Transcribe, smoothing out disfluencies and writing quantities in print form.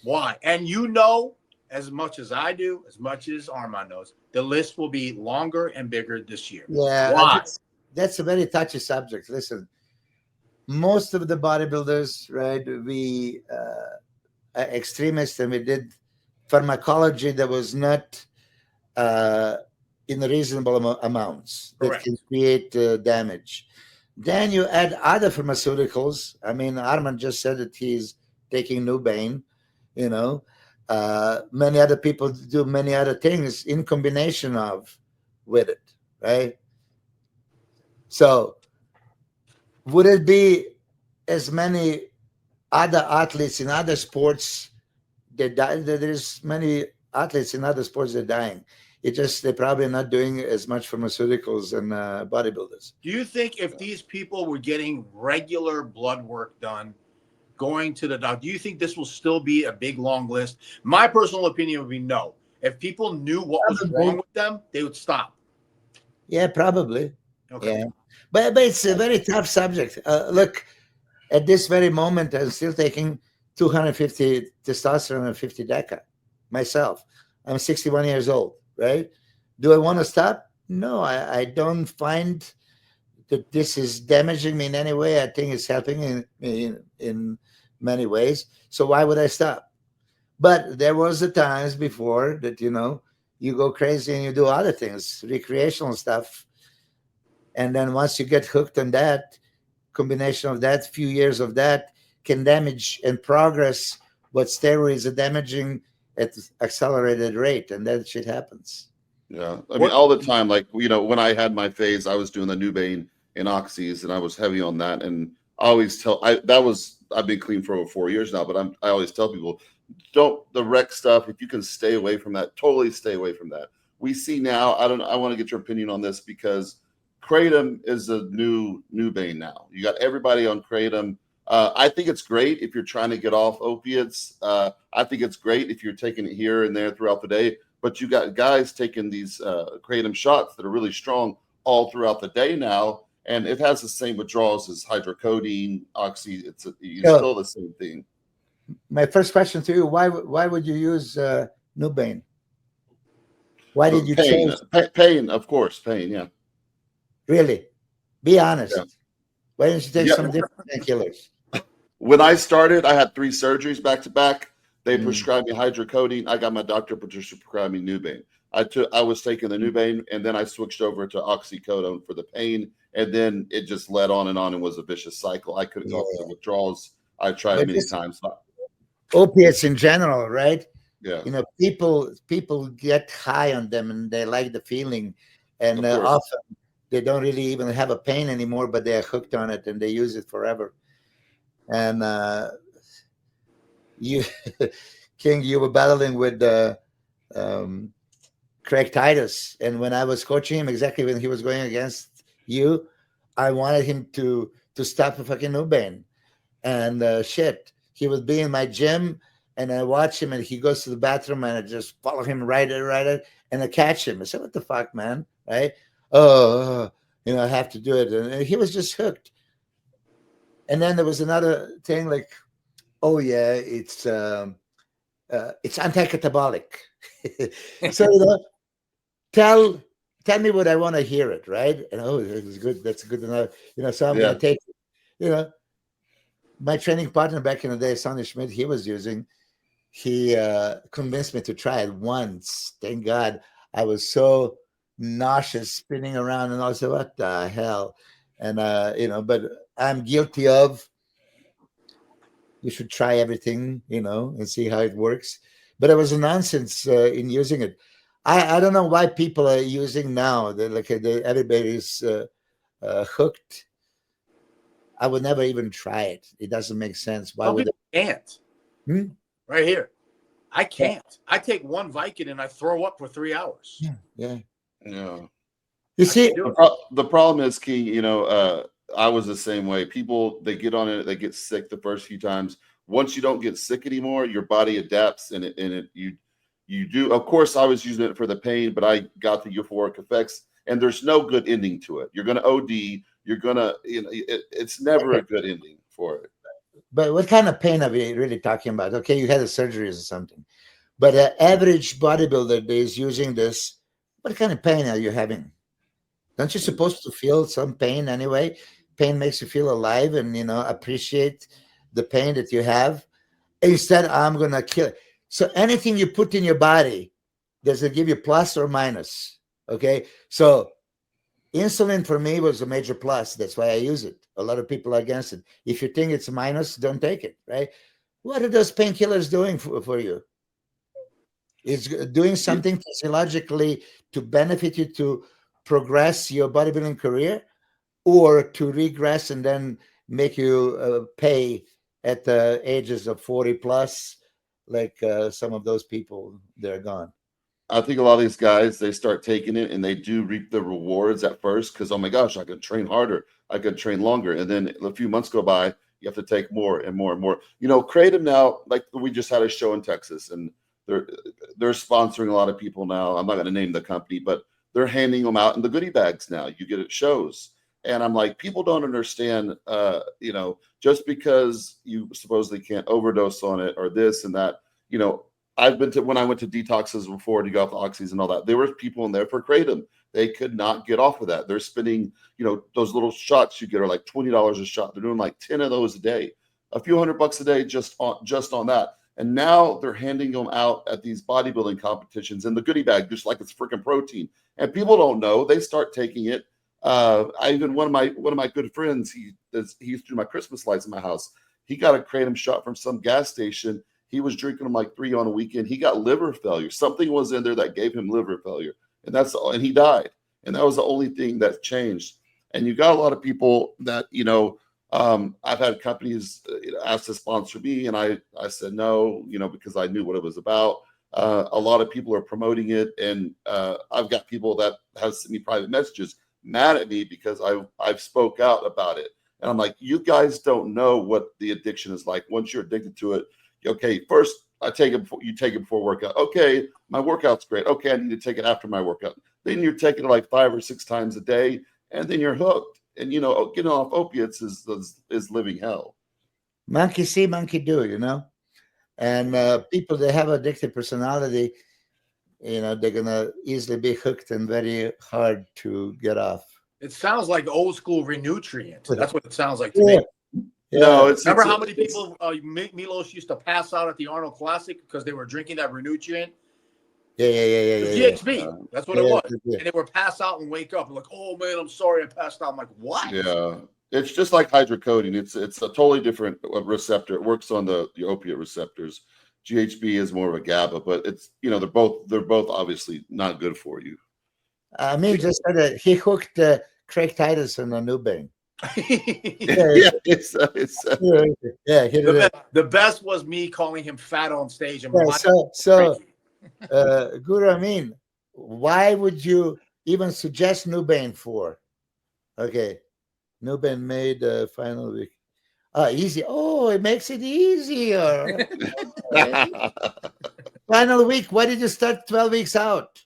Why? And you know, as much as I do, as much as Armon knows, the list will be longer and bigger this year. Yeah, Why? that's a very touchy subject. Listen, most of the bodybuilders, right? We are extremists, and we did pharmacology that was not uh, in reasonable amounts that Correct. can create damage. Then you add other pharmaceuticals. I mean, Arman just said that he's taking Nubain. You know, many other people do many other things in combination of with it, right? So would it be as many other athletes in other sports that die? There's many athletes in other sports that are dying. It just they're probably not doing as much pharmaceuticals and bodybuilders. Do you think if these people were getting regular blood work done, going to the doctor, do you think this will still be a big long list? My personal opinion would be no. If people knew what was wrong Probably. with them, they would stop. Yeah, probably. Okay. Yeah, but it's a very tough subject. Look, at this very moment, I'm still taking 250 testosterone and 50 deca myself. I'm 61 years old, right? Do I want to stop? No, I don't find that this is damaging me in any way. I think it's helping in many ways. So why would I stop? But there was the times before that you go crazy and you do other things, recreational stuff, and then once you get hooked on that, combination of that, few years of that can damage and progress what steroids are damaging at accelerated rate, and that shit happens. Yeah, I mean, What? all the time. Like when I had my phase, I was doing the Nubain and oxys, and I was heavy on that. And I always tell I've been clean for over 4 years now, but I always tell people, don't the rec stuff. If you can stay away from that, totally stay away from that. We see now. I want to get your opinion on this because kratom is a new Nubain now. You got everybody on kratom. I think it's great if you're trying to get off opiates. I think it's great if you're taking it here and there throughout the day, but you got guys taking these kratom shots that are really strong all throughout the day now, and it has the same withdrawals as hydrocodone, oxy. You So still the same thing. my first question to you: why would you use Nubain? Why did you Pain, choose? pain, of course, pain. Yeah, Really, be yeah, honest. Why didn't you take yeah. some different painkillers? When I started, I had 3 surgeries back to back. They Mm. prescribed me hydrocodone. I got my doctor to prescribe me Nubain. I was taking the Nubain, and then I switched over to oxycodone for the pain, and then it just led on and was a vicious cycle. I couldn't go off the Yeah, withdrawals. I tried but many this times. opiates in general, right? Yeah, People get high on them and they like the feeling, and of course. often they don't really even have a pain anymore, but they're hooked on it and they use it forever. And you, King, you were battling with um, Craig Titus, and when I was coaching him, exactly when he was going against you, I wanted him to stop the fucking Nubain. And shit, he would be in my gym, and I watch him, and he goes to the bathroom, and I just follow him right, and I catch him. I said, "What the fuck, man?" Right? Oh, I have to do it, and he was just hooked. And then there was another thing like, "Oh yeah, it's anti-catabolic." So tell tell me what I want to hear it, right? And oh, that's good. That's good enough. So I'm gonna Yeah. take it. You know, my training partner back in the day, Sonny Schmidt, he was using. He convinced me to try it once. Thank God. I was so nauseous, spinning around, and I said, "What the hell?" And but I'm guilty of. You should try everything, and see how it works. But it was a nonsense in using it. I don't know why people are using now. They're like everybody's hooked. I would never even try it. It doesn't make sense. Why Some would people can't. I? Hmm? Right here. I Yeah, can't. I take one Vicodin and I throw up for 3 hours. yeah, yeah. Yeah. You I can't see, do it. The problem is, King, I was the same way. People, they get on it, they get sick the first few times. Once you don't get sick anymore, your body adapts, you do. Of course, I was using it for the pain, but I got the euphoric effects, and there's no good ending to it. You're going to OD. You're going to, it's never okay, a good ending for it. But what kind of pain are we really talking about? Okay, you had a surgery or something. But an average bodybuilder that is using this, what kind of pain are you having? Don't you supposed to feel some pain anyway? Pain makes you feel alive and appreciate the pain that you have. Instead, I'm gonna kill it. So anything you put in your body, does it give you plus or minus? Okay. So insulin for me was a major plus. That's why I use it. A lot of people are against it. If you think it's a minus, don't take it, right? What are those painkillers doing for you? It's doing something physiologically to benefit you to progress your bodybuilding career, or to regress and then make you pay at the ages of 40 plus, like some of those people, they're gone. I think a lot of these guys, they start taking it and they do reap the rewards at first because, oh my gosh, I could train harder, I could train longer. And then a few months go by, you have to take more and more and more. Kratom now, like we just had a show in Texas, and they're sponsoring a lot of people now. I'm not going to name the company, but they're handing them out in the goodie bags now. You get at shows. And I'm like, people don't understand, just because you supposedly can't overdose on it or this and that, I've been to, when I went to detoxes before to go off oxys and all that, there were people in there for kratom. They could not get off of that. They're spending, those little shots you get are like $20 a shot. They're doing like 10 of those a day, a few $100 a day just on that. And now they're handing them out at these bodybuilding competitions in the goodie bag, just like it's freaking protein. And people don't know. They start taking it. One of my good friends, he threw my Christmas lights in my house. He got a kratom shot from some gas station. He was drinking them like 3 on a weekend. He got liver failure. Something was in there that gave him liver failure, and he died. And that was the only thing that changed. And you got a lot of people that I've had companies ask to sponsor me, and I said no, because I knew what it was about. A lot of people are promoting it, and I've got people that have sent me private messages mad at me because I've spoke out about it. And I'm like, you guys don't know what the addiction is like. Once you're addicted to it, okay, first you take it before workout. Okay, my workout's great. Okay, I need to take it after my workout. Then you're taking it like 5 or 6 times a day, and then you're hooked. And getting off opiates is living hell. Monkey see, monkey do, And people that have addictive personality, they're gonna easily be hooked and very hard to get off. It sounds like old school Renutrient. That's what it sounds like to me. Yeah. No, remember how many people Milos used to pass out at the Arnold Classic because they were drinking that Renutrient? Yeah. GHB. That's what it was. And they would pass out and wake up and like, oh man, I'm sorry I passed out. I'm like, what? Yeah. It's just like hydrocodone. It's a totally different receptor. It works on the opiate receptors. GHB is more of a GABA, but it's they're both obviously not good for you. I mean, just said that he hooked Craig Titus on a Nubank. The best was me calling him fat on stage. And Guru Amin, why would you even suggest Nubank for? Okay, Nubank made the final week. Easy. Oh, it makes it easier. Final week. Why did you start 12 weeks out?